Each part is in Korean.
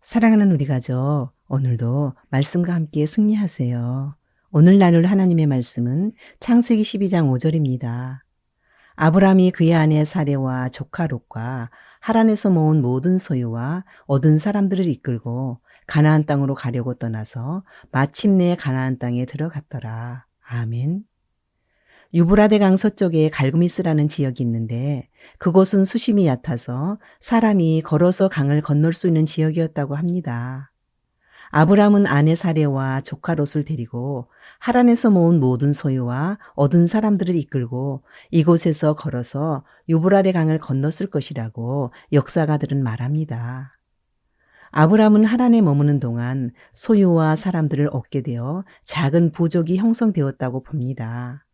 사랑하는 우리 가족, 오늘도 말씀과 함께 승리하세요. 오늘 나눌 하나님의 말씀은 창세기 12장 5절입니다. 아브라함이 그의 아내 사레와 조카 롯과 하란에서 모은 모든 소유와 얻은 사람들을 이끌고 가나안 땅으로 가려고 떠나서 마침내 가나안 땅에 들어갔더라. 아멘. 유브라데 강 서쪽에 갈그미스라는 지역이 있는데 그곳은 수심이 얕아서 사람이 걸어서 강을 건널 수 있는 지역이었다고 합니다. 아브람은 아내 사레와 조카 롯을 데리고 하란에서 모은 모든 소유와 얻은 사람들을 이끌고 이곳에서 걸어서 유브라데 강을 건넜을 것이라고 역사가들은 말합니다. 아브람은 하란에 머무는 동안 소유와 사람들을 얻게 되어 작은 부족이 형성되었다고 봅니다.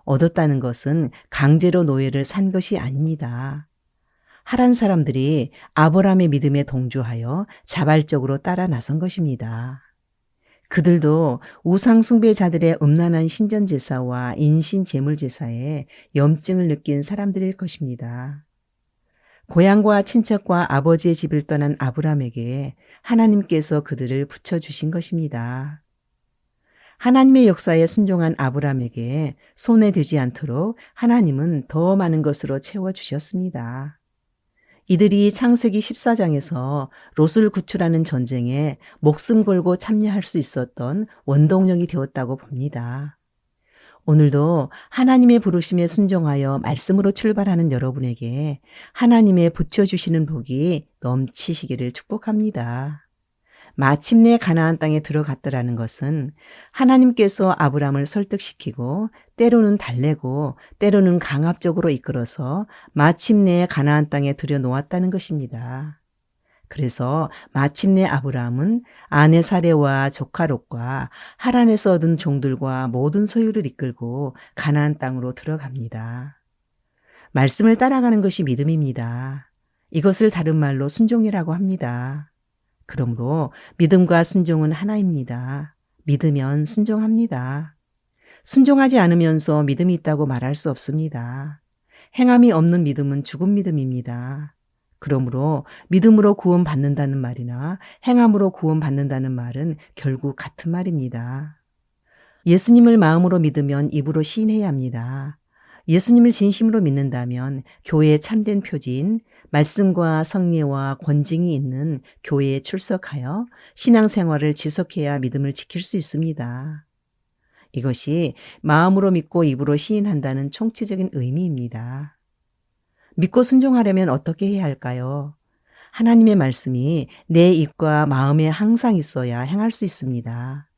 얻었다는 것은 강제로 노예를 산 것이 아닙니다. 하란 사람들이 아브라함의 믿음에 동조하여 자발적으로 따라 나선 것입니다. 그들도 우상숭배자들의 음란한 신전제사와 인신제물제사에 염증을 느낀 사람들일 것입니다. 고향과 친척과 아버지의 집을 떠난 아브라함에게 하나님께서 그들을 붙여주신 것입니다. 하나님의 역사에 순종한 아브라함에게 손해되지 않도록 하나님은 더 많은 것으로 채워주셨습니다. 이들이 창세기 14장에서 롯을 구출하는 전쟁에 목숨 걸고 참여할 수 있었던 원동력이 되었다고 봅니다. 오늘도 하나님의 부르심에 순종하여 말씀으로 출발하는 여러분에게 하나님의 붙여주시는 복이 넘치시기를 축복합니다. 마침내 가나안 땅에 들어갔더라는 것은 하나님께서 아브람을 설득시키고 때로는 달래고 때로는 강압적으로 이끌어서 마침내 가나안 땅에 들여놓았다는 것입니다. 그래서 마침내 아브람은 아내 사레와 조카 롯과 하란에서 얻은 종들과 모든 소유를 이끌고 가나안 땅으로 들어갑니다. 말씀을 따라가는 것이 믿음입니다. 이것을 다른 말로 순종이라고 합니다. 그러므로 믿음과 순종은 하나입니다. 믿으면 순종합니다. 순종하지 않으면서 믿음이 있다고 말할 수 없습니다. 행함이 없는 믿음은 죽은 믿음입니다. 그러므로 믿음으로 구원받는다는 말이나 행함으로 구원받는다는 말은 결국 같은 말입니다. 예수님을 마음으로 믿으면 입으로 시인해야 합니다. 예수님을 진심으로 믿는다면 교회의 참된 표지인 말씀과 성례와 권징이 있는 교회에 출석하여 신앙생활을 지속해야 믿음을 지킬 수 있습니다. 이것이 마음으로 믿고 입으로 시인한다는 총체적인 의미입니다. 믿고 순종하려면 어떻게 해야 할까요? 하나님의 말씀이 내 입과 마음에 항상 있어야 행할 수 있습니다.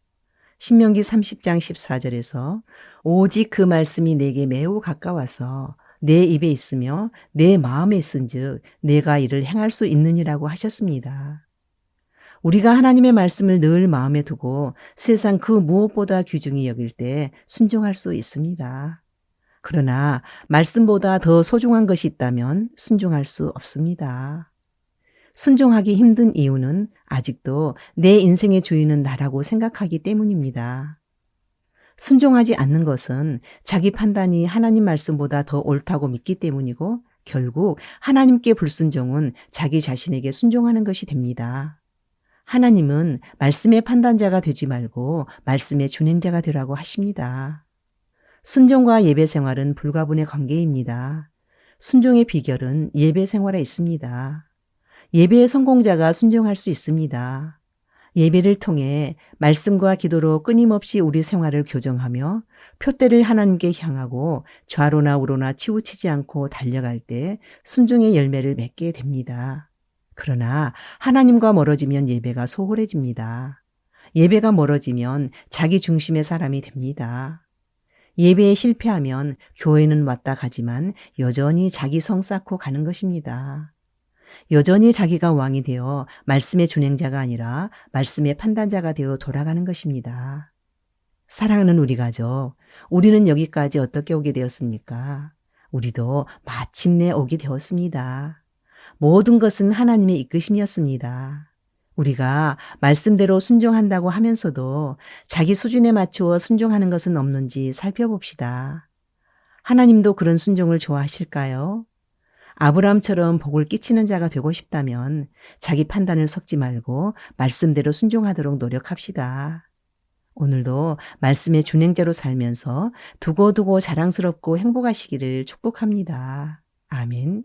신명기 30장 14절에서 오직 그 말씀이 내게 매우 가까워서 내 입에 있으며 내 마음에 있은즉 내가 이를 행할 수 있느니라고 하셨습니다. 우리가 하나님의 말씀을 늘 마음에 두고 세상 그 무엇보다 귀중히 여길 때 순종할 수 있습니다. 그러나 말씀보다 더 소중한 것이 있다면 순종할 수 없습니다. 순종하기 힘든 이유는 아직도 내 인생의 주인은 나라고 생각하기 때문입니다. 순종하지 않는 것은 자기 판단이 하나님 말씀보다 더 옳다고 믿기 때문이고 결국 하나님께 불순종은 자기 자신에게 순종하는 것이 됩니다. 하나님은 말씀의 판단자가 되지 말고 말씀의 준행자가 되라고 하십니다. 순종과 예배 생활은 불가분의 관계입니다. 순종의 비결은 예배 생활에 있습니다. 예배의 성공자가 순종할 수 있습니다. 예배를 통해 말씀과 기도로 끊임없이 우리 생활을 교정하며 표대를 하나님께 향하고 좌로나 우로나 치우치지 않고 달려갈 때 순종의 열매를 맺게 됩니다. 그러나 하나님과 멀어지면 예배가 소홀해집니다. 예배가 멀어지면 자기 중심의 사람이 됩니다. 예배에 실패하면 교회는 왔다 가지만 여전히 자기 성 쌓고 가는 것입니다. 여전히 자기가 왕이 되어 말씀의 준행자가 아니라 말씀의 판단자가 되어 돌아가는 것입니다. 사랑하는 우리 가족, 우리는 여기까지 어떻게 오게 되었습니까? 우리도 마침내 오게 되었습니다. 모든 것은 하나님의 이끄심이었습니다. 우리가 말씀대로 순종한다고 하면서도 자기 수준에 맞추어 순종하는 것은 없는지 살펴봅시다. 하나님도 그런 순종을 좋아하실까요? 아브라함처럼 복을 끼치는 자가 되고 싶다면 자기 판단을 섞지 말고 말씀대로 순종하도록 노력합시다. 오늘도 말씀의 준행자로 살면서 두고두고 자랑스럽고 행복하시기를 축복합니다. 아멘.